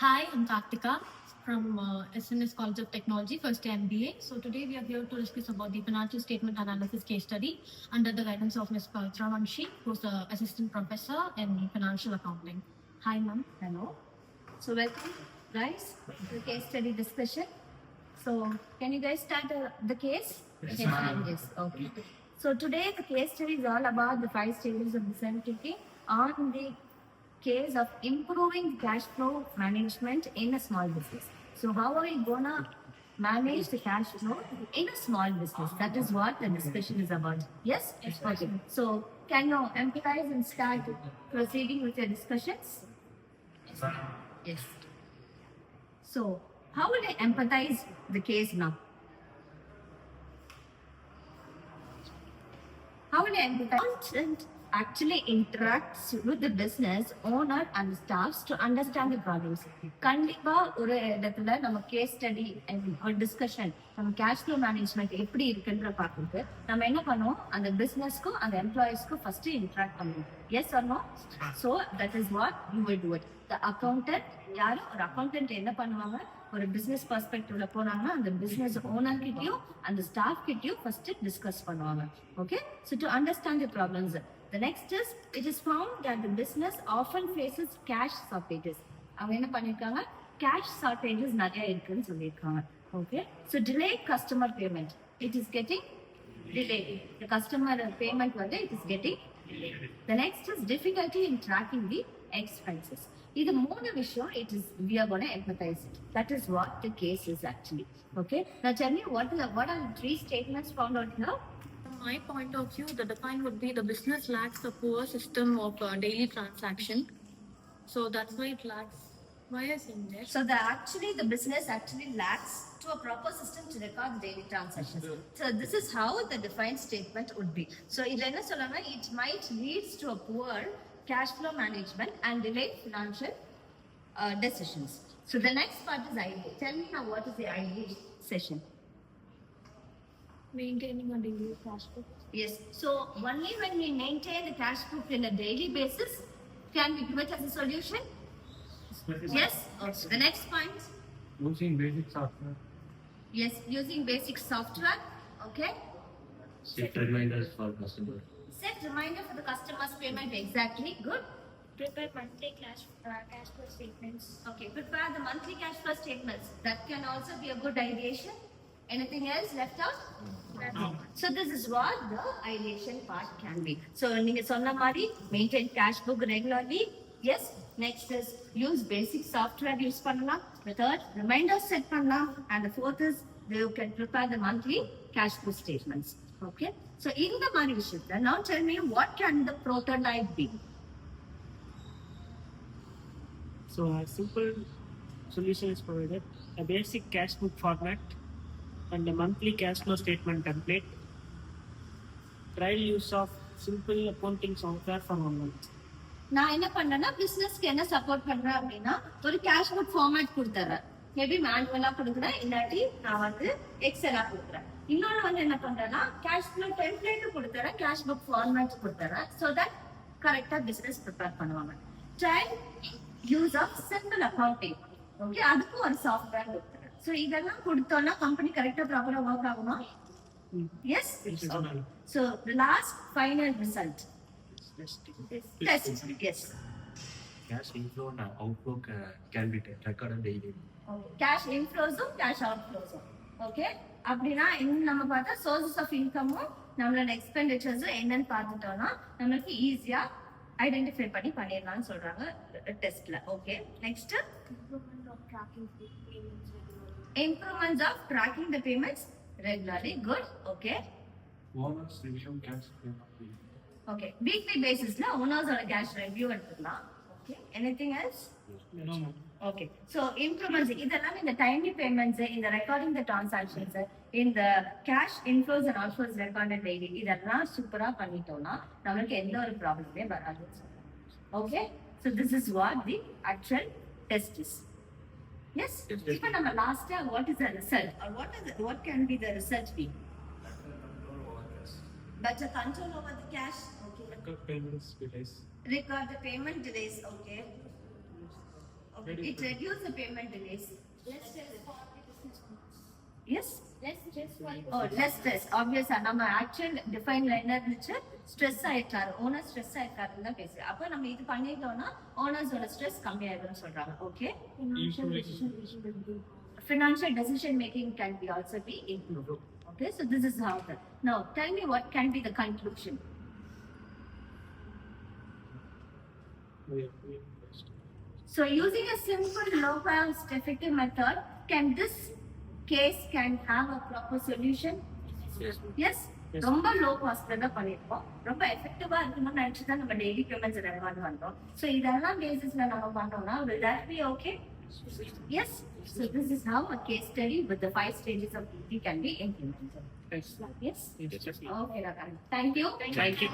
Hi, I'm Kartika from SNS College of Technology, first year MBA. So today we are here to discuss about the financial statement analysis case study under the guidance of Ms. Pavitra Vanshi, who's the assistant professor in financial accounting. Hi, ma'am. Hello. So welcome, guys, to the case study discussion. So can you guys start the case? Yes, ma'am. Yes. Okay. So today the case study is all about the 5 stages of decision making on the case of improving cash flow management in a small business. So how are we gonna manage the cash flow in a small business? That is what the discussion is about. Yes? Yes. Okay. So can you empathize and start proceeding with your discussions? Yes. So, how will I empathize the case now? How will I empathize? Content actually interacts with the business owner and staffs to understand the problems. கண்டிப்பா ஒரு இடத்துல நம்ம case study ஒரு discussion நம்ம cash flow management எப்படி இருக்குன்ற பார்த்துட்டு நம்ம என்ன பண்ணுவோம் அந்த பிசினஸ்க்கும் அந்த எம்ப்ளாயிஸ்க்கும் ஃபர்ஸ்ட் இன்ட்ராக்ட் பண்ணுவோம் yes or no so that is what you will do it the accountant யாரும் ஒரு அக்கௌண்டன்ட் என்ன பண்ணுவாங்க ஒரு பிசினஸ் பர்ஸ்பெக்டிவ்ல போனாங்கன்னா அந்த பிசினஸ் ஓனர் கிட்டயும் அந்த ஸ்டாஃப் கிட்டயும் ஃபர்ஸ்ட் டிஸ்கஸ் பண்ணுவாங்க okay so to understand the problems the next is it is found that the business often faces cash shortages அவங்க என்ன பண்ணிருக்காங்க cash shortages நிறைய இருக்குன்னு சொல்லியிருக்காங்க okay so delayed customer payment it is getting delayed the customer payment வந்து it is getting delayed the next is difficulty in tracking the expenses இது மூணு விஷயம் it is we are going to empathize it that is what the case is actually okay now tell me what are the 3 statements found out here. From my point of view, the define would be the business lacks a poor system of daily transaction. So that's why it lacks. Why is in there? So the business actually lacks to a proper system to record the daily transactions. So this is how the defined statement would be. So it might leads to a poor cash flow management and delayed financial decisions. So the next part is ideal. Tell me now what is the ideal session? Maintaining a daily cash flow. Yes. So only when we maintain the cash book in a daily basis can we give it as a solution? Yes. Okay. The next point. Using basic software. Yes, using basic software. Okay. Set reminders for customer. Set reminder for the customer's payment. Exactly. Good. Prepare monthly cash flow statements. Okay. Prepare the monthly cash flow statements. That can also be a good ideation. Anything else left out? No. So this is what the ideation part can be. So நீங்க சொன்ன மாதிரி maintain cash book regularly. Yes. Next is use basic software use பண்ணலாம். The third reminders set பண்ணலாம். And the fourth is you can prepare the monthly cash flow statements. Okay. So இந்த மாதிரி விஷயத்துல now tell me what can the prototype be? So a simple solution is provided, a basic cash book format and a monthly cash flow statement template. Trial use of simple accounting software for 1 month. நான் என்ன பண்றேன்னா பிசினஸ்க்கு என்ன support பண்றேன் அப்படின்னா ஒரு cash book format கொடுத்துறேன் maybe மேனுவலா கொடுக்குறேன் இல்லாட்டி நான் வந்து எக்ஸலா கொடுக்குறேன் இன்னொன்னு வந்து என்ன பண்றேன்னா கேஷ் ஃப்ளோ டெம்ப்ளேட் கொடுத்துறேன் கேஷ் புக் ஃபார்மேட் கொடுத்துறேன் சோ தட் கரெக்டா பிசினஸ் ப்ரிப்பேர் பண்ணுவாங்க trial use of simple accounting okay அதுக்கும் ஒரு சாஃப்ட்வேர் கொடுத்துறேன் சோ இதெல்லாம் கொடுத்தோம்னா கம்பெனி கரெக்டா ப்ராப்பரா ஒர்க் ஆகுமா S so the last final result test yes Cash inflow and outflow can be recorded daily. cash inflows cash outflows okay அப்படினா இன்னும் நம்ம பார்த்தா sources of income நம்மளோட expenditures என்னன்னு பார்த்துட்டோம்னா நமக்கு ஈஸியா ஐடென்டிஃபை பண்ணி பண்ணிடலாம்னு சொல்றாங்க டெஸ்ட்ல okay next improvements of tracking the payments regularly good okay Owners review cash payment. okay weekly basis la owners or cash review எடுத்துக்கலாம் okay anything else No. okay so improvements இதெல்லாம் இந்த timely payments இந்த recording the transactions இந்த cash inflows and outflows recorded daily இதெல்லாம் சூப்பரா பண்ணிட்டோம்னா நமக்கு எந்த ஒரு ப்ராப்ளமே வராது okay so this is what the actual test is yes இப்போ நம்ம லாஸ்டா what is the result or what can be the result be better control over the cash okay Record payments delays. record the payment delays okay Okay. It reduces the payment delays. Less stress for the business owners. Yes. Less stress for the Oh, less stress. Obviously, நம்ம actual define line இருந்துச்சு stress ஆயிட்டாரு owner stress ஆயிட்டாருன்னு தான் பேசுறேன். அப்ப நம்ம இது பண்ணிட்டோம்னா ஓனர்ஸோட stress கம்மியாயிடும்னு சொல்றாங்க. Okay. Financial decision making can be also be improved. Okay, so this is how the now tell me what can be the conclusion. So using a simple low cost effective method, can this case can have a proper solution? Yes. Yes. ரொம்ப low காஸ்ட்ல தான் பண்ணிருக்கோம். ரொம்ப எஃபெக்டிவா இருக்கணும்னு நினைச்சு தான் நம்ம daily payments record பண்றோம். So இதெல்லாம் பேசிஸ்ல நம்ம பண்ணோம்னா will that be okay? Yes. So this is how a case study with the 5 stages of DP can be implemented. Yes. Yes. Yes. Okay, Rakan. Thank you. Thank you.